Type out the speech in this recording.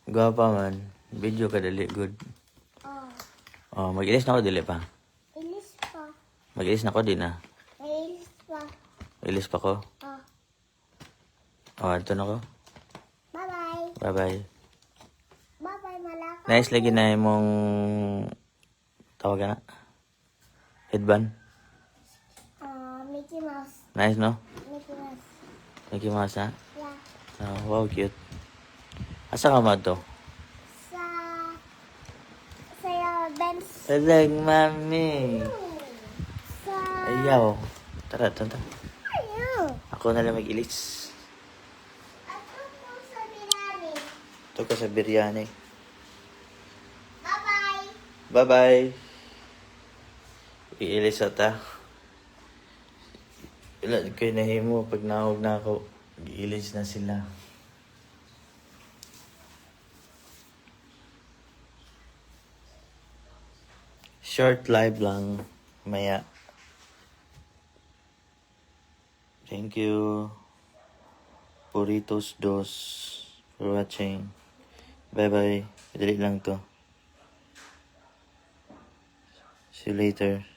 Gwapa man. Video ka dali, good. Oh, mag-ilis na ako, dili pa. ilis pa. Mag-ilis na ako, di na. May ilis pa. Ilis pa ko. Ito na ko. Bye-bye. Bye-bye. Bye-bye, malaka. Nice lagi na mong tawag na. Headband. Mickey Mouse. Nice, no? Mickey Mouse. Mickey Mouse, ha? Yeah. Wow, cute. Asa ka mo to? Sa Benz. Talag, mami. Sa... Ayaw. Tara. Ayaw. Ako na lang mag-ilis. Ato po sa Milani. Ito ka sa biryani. Bye-bye. Bye-bye. Iilis ata. Ilan kayo nahimo pag nahog na ako. Iilis na sila. Short live lang. Maya. Thank you. Puritos dos for watching. Bye-bye. Dali lang to. See you later.